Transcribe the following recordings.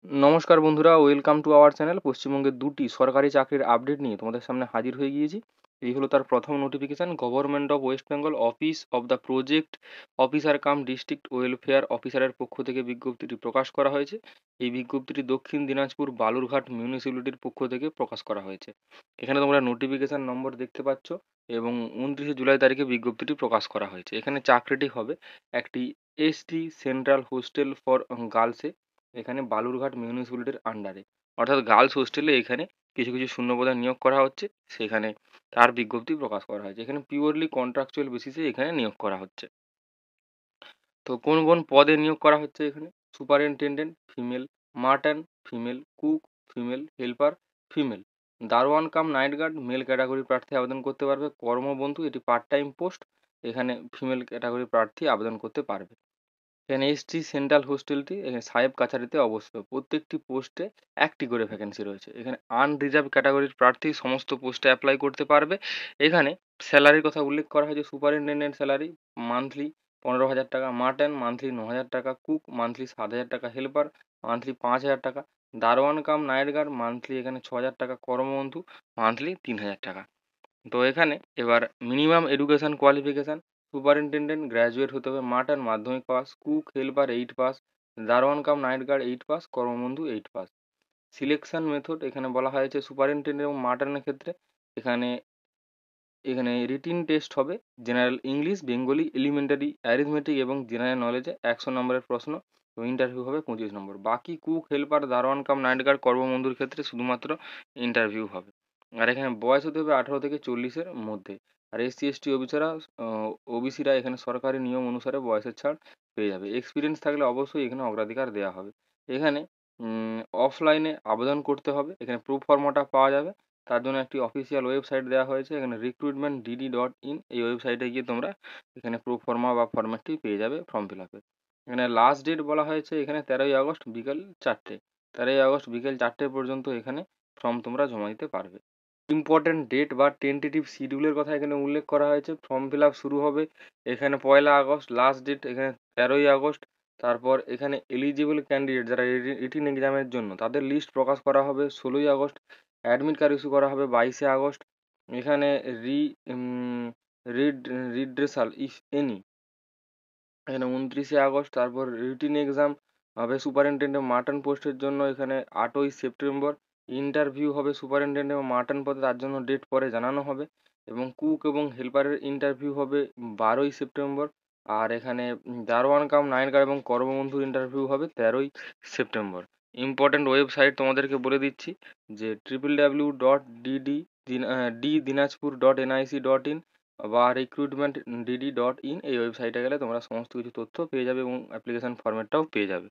নমস্কার বন্ধুরা, welcome to our channel. পশ্চিমবঙ্গের দুটি সরকারি চাকরির আপডেট নিয়ে তোমাদের সামনে হাজির হয়ে গিয়েছি। এই হলো তার প্রথম notification. Government of West Bengal office of the project officer come district welfare অফিসারের পক্ষ থেকে বিজ্ঞপ্তিটি প্রকাশ করা হয়েছে। এই বিজ্ঞপ্তিটি দক্ষিণ দিনাজপুর বালুরঘাট মিউনিসিপ্যালিটির পক্ষ থেকে প্রকাশ করা হয়েছে। এখানে তোমরা নোটিফিকেশান নম্বর দেখতে পাচ্ছ এবং 29শে জুলাই তারিখে বিজ্ঞপ্তিটি প্রকাশ করা হয়েছে। এখানে চাকরিটি হবে একটি এসটি সেন্ট্রাল হোস্টেল ফর গার্লসে, এখানে বালুরঘাট মিউনিসিপ্যালিটির আন্ডারে, অর্থাৎ গার্লস হোস্টেলে এখানে কিছু কিছু শূন্যপদে নিয়োগ করা হচ্ছে। সেখানে তার বিজ্ঞপ্তি প্রকাশ করা হয়েছে। এখানে পিওরলি কন্ট্রাকচুয়াল বেসিসে এখানে নিয়োগ করা হচ্ছে। তো কোন কোন পদে নিয়োগ করা হচ্ছে এখানে: superintendent female, matron female, cook female, helper female, দারোয়ান কাম নাইট গার্ড মেল ক্যাটাগরির প্রার্থী আবেদন করতে পারবে। কর্মবন্ধু এটি পার্ট টাইম পোস্ট, এখানে ফিমেল ক্যাটাগরির প্রার্থী আবেদন করতে পারবে। এখানে এসটি সেন্ট্রাল হোস্টেলটি এখানে সাহেব কাছারিতে অবস্থিত। প্রত্যেকটি পোস্টে একটি করে ভ্যাকেন্সি রয়েছে। এখানে আনরিজার্ভ ক্যাটাগরির প্রার্থী সমস্ত পোস্টে অ্যাপ্লাই করতে পারবে। এখানে স্যালারির কথা উল্লেখ করা হয়েছে: সুপারিনটেন্ডেন্ট স্যালারি মান্থলি 15,000 টাকা, মার্টেন মান্থলি 9,000 টাকা, কুক মান্থলি 7,000 টাকা, হেল্পার মান্থলি 5,000 টাকা, দারোয়ান কাম নাইট গার্ড মান্থলি এখানে 6,000 টাকা, কর্মবন্ধু মান্থলি 3,000 টাকা। তো এখানে এবার minimum education qualification: superintendent graduate হতে হবে, মার্টান মাধ্যমিক পাস, কুক হেল্পার 8 পাস, দারোয়ান কাম নাইট গার্ড 8 পাস, কর্মবন্ধু 8 পাস। সিলেকশন মেথড এখানে বলা হয়েছে সুপারিনটেন্ডেন্ট এবং মার্টানের ক্ষেত্রে এখানে এখানে রিটিন টেস্ট হবে। General English, Bengali, elementary, arithmetic এবং জেনারেল নলেজে 100 নম্বরের প্রশ্ন এবং ইন্টারভিউ হবে 25 নম্বর। বাকি কুক হেল্পার দারোয়ান কাম নাইট গার্ড কর্মবন্ধুর ক্ষেত্রে শুধুমাত্র ইন্টারভিউ হবে। আর এখানে বয়স হতে হবে 18 থেকে 40-এর মধ্যে। আর এসসি এসটি ওবিসিরা এখানে সরকারি নিয়ম অনুসারে বয়সের ছাড় পেয়ে যাবে। এক্সপিরিয়েন্স থাকলে অবশ্যই এখানে অগ্রাধিকার দেওয়া হবে। এখানে অফলাইনে আবেদন করতে হবে। এখানে প্রুফ ফর্মটা পাওয়া যাবে। তার জন্য একটি অফিসিয়াল ওয়েবসাইট দেওয়া হয়েছে, এখানে recruitment.dd.in। এই ওয়েবসাইটে গিয়ে তোমরা এখানে প্রো ফর্মা বা ফর্ম্যাটটি পেয়ে যাবে ফর্ম ফিল আপের। এখানে লাস্ট ডেট বলা হয়েছে এখানে 13ই আগস্ট বিকেল 4টে। 13ই আগস্ট বিকেল 4টে পর্যন্ত এখানে ফর্ম তোমরা জমা দিতে পারবে। ইম্পর্টেন্ট ডেট বা টেন্টেটিভ শিডিউলের কথা এখানে উল্লেখ করা হয়েছে। ফর্ম ফিল আপ শুরু হবে এখানে 1লা আগস্ট, লাস্ট ডেট এখানে 13ই আগস্ট। তারপর এখানে এলিজিবল ক্যান্ডিডেট যারা রিটিন এক্সামের জন্য তাদের লিস্ট প্রকাশ করা হবে 16ই আগস্ট। অ্যাডমিট কার্ড ইস্যু করা হবে 22শে আগস্ট। এখানে রি রিড রিড্রেসাল ইফ এনি এখানে 29শে আগস্ট। তারপর রিটিন এক্সাম হবে সুপারিনটেন্ডেন্ট মার্টান পোস্টের জন্য এখানে 8ই সেপ্টেম্বর। ইন্টারভিউ হবে সুপারিনটেন্ডেন্ট এবং মার্টান পদে, তার জন্য ডেট পরে জানানো হবে। এবং কুক এবং হেল্পারের ইন্টারভিউ হবে 12ই সেপ্টেম্বর। আর এখানে দারোয়ান কাম নাইট গার্ড এবং কর্মবন্ধুর ইন্টারভিউ হবে 13ই সেপ্টেম্বর। ইম্পর্ট্যান্ট ওয়েবসাইট তোমাদেরকে বলে দিচ্ছি যে www.dinajpur.nic.in বা recruitment.dd.in, এই ওয়েবসাইটে গেলে তোমরা সমস্ত কিছু তথ্য পেয়ে যাবে এবং অ্যাপ্লিকেশন ফর্ম্যাটটাও পেয়ে যাবে।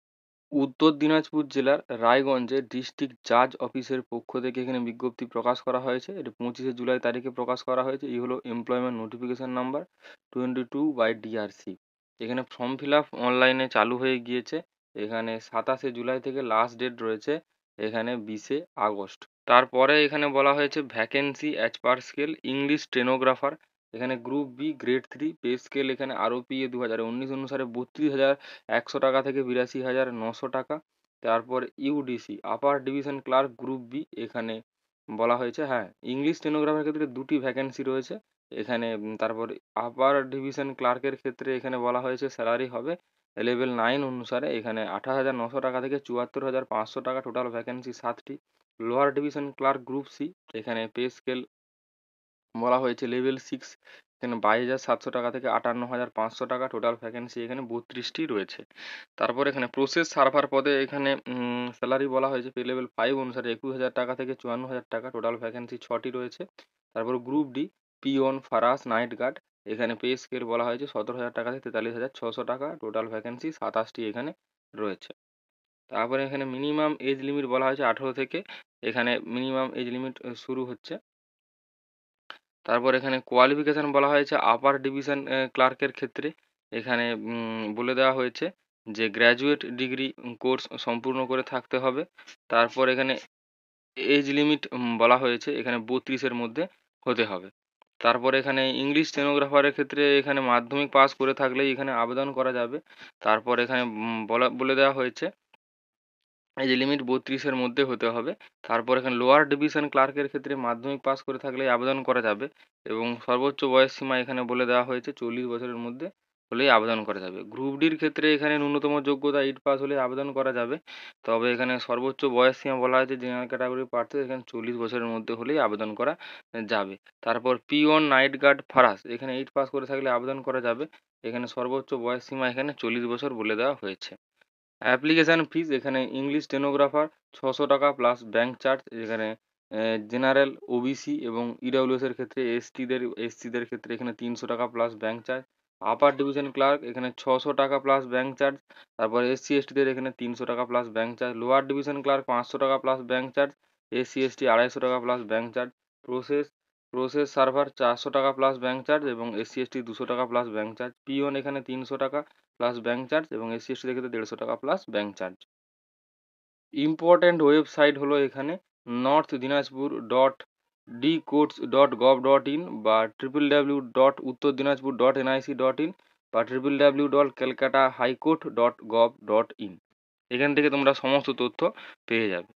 উত্তর দিনাজপুর জেলার রায়গঞ্জে ডিস্ট্রিক্ট জাজ অফিসের পক্ষ থেকে এখানে বিজ্ঞপ্তি প্রকাশ করা হয়েছে। এটি 25শে জুলাই তারিখে প্রকাশ করা হয়েছে। এই হলো এমপ্লয়মেন্ট নোটিফিকেশন নাম্বার 22/DRC। এখানে ফর্ম ফিল আপ অনলাইনে চালু হয়ে গিয়েছে। এখানে 27শে জুলাই থেকে লাস্ট ডেট রয়েছে এখানে 20শে আগস্ট। তারপরে এখানে বলা হয়েছে vacancy as per scale English stenographer, এখানে group B grade 3, pay scale এখানে আরপিএ 2019 অনুসারে 32,100 টাকা থেকে 82,900 টাকা। তারপর UDC upper division clerk group B, এখানে বলা হয়েছে হ্যাঁ ইংলিশ স্টেনোগ্রাফার ক্ষেত্রে দুটি ভ্যাকেন্সি রয়েছে এখানে। তারপর আপার ডিভিশন ক্লার্কের ক্ষেত্রে এখানে বলা হয়েছে স্যালারি হবে লেভেল 9 অনুসারে এখানে 28,900 টাকা থেকে 74,500 টাকা, টোটাল ভ্যাকেন্সি 7টি। Lower division clerk group C, এখানে পে স্কেল বলা হয়েছে লেভেল 6, এখানে 22,700 টাকা থেকে 58,500 টাকা, টোটাল ভ্যাকেন্সি এখানে 32টি রয়েছে। তারপর এখানে প্রসেস সার্ভার পদে এখানে স্যালারি বলা হয়েছে পে লেভেল 5 অনুসারে 21,000 টাকা থেকে 54,000 টাকা, টোটাল ভ্যাকেন্সি 6টি রয়েছে। তারপর গ্রুপ ডি পিওন ফারাস নাইট গার্ড, এখানে পে স্কেল বলা হয়েছে 17,000 টাকা থেকে 43,600 টাকা, টোটাল ভ্যাকেন্সি 27টি এখানে রয়েছে। তারপরে এখানে মিনিমাম এজ লিমিট বলা হয়েছে 18 থেকে, এখানে মিনিমাম এজ লিমিট শুরু হচ্ছে। তারপর এখানে কোয়ালিফিকেশান বলা হয়েছে আপার ডিভিশন ক্লার্কের ক্ষেত্রে এখানে বলে দেওয়া হয়েছে যে গ্র্যাজুয়েট ডিগ্রি কোর্স সম্পূর্ণ করে থাকতে হবে। তারপর এখানে এজ লিমিট বলা হয়েছে এখানে 32-এর মধ্যে হতে হবে। তারপর এখানে ইংলিশ স্টেনোগ্রাফারের ক্ষেত্রে এখানে মাধ্যমিক পাস করে থাকলেই এখানে আবেদন করা যাবে। তারপর এখানে বলে দেওয়া হয়েছে এই যে লিমিট 32-এর মধ্যে হতে হবে। তারপর এখানে লোয়ার ডিভিশন ক্লার্কের ক্ষেত্রে মাধ্যমিক পাস করে থাকলেই আবেদন করা যাবে এবং সর্বোচ্চ বয়স সীমা এখানে বলে দেওয়া হয়েছে 40 বছরের মধ্যে হলেই আবেদন করা যাবে। গ্রুপ ডির ক্ষেত্রে এখানে ন্যূনতম যোগ্যতা 8 পাস হলেই আবেদন করা যাবে। তবে এখানে সর্বোচ্চ বয়স সীমা বলা হয়েছে জেনারেল ক্যাটাগরির প্রার্থীদের এখানে 40 বছরের মধ্যে হলেই আবেদন করা যাবে। তারপর পিওন নাইট গার্ড ফারাস এখানে 8 পাস করে থাকলে আবেদন করা যাবে। এখানে সর্বোচ্চ বয়স সীমা এখানে 40 বছর বলে দেওয়া হয়েছে। অ্যাপ্লিকেশান ফিস এখানে ইংলিশ স্টেনোগ্রাফার 600 টাকা প্লাস ব্যাঙ্ক চার্জ। এখানে জেনারেল, ওবিসি এবং ইডব্লিউএস এর ক্ষেত্রে এসসিদের ক্ষেত্রে এখানে 300 টাকা plus bank charge. Upper division clerk এখানে 600 টাকা প্লাস ব্যাঙ্ক চার্জ। তারপর এসসি এসটিদের এখানে 300 টাকা plus bank charge. Lower division clerk 500 টাকা plus bank charge. SC ST 250 টাকা plus bank charge. Process process server 400 টাকা প্লাস ব্যাঙ্ক চার্জ এবং এসসি এসটি 200 টাকা প্লাস ব্যাঙ্ক চার্জ। পিওন এখানে 300 টাকা প্লাস ব্যাঙ্ক চার্জ এবং এসসি এসটিদের ক্ষেত্রে 150 টাকা plus bank charge. Important website হলো এখানে north Dinajpur dot D codes dot gov dot in বা www.uttordinajpur.nic.in বা www.calcutta highcourt.gov.in। এখান থেকে তোমরা সমস্ত তথ্য পেয়ে যাবে।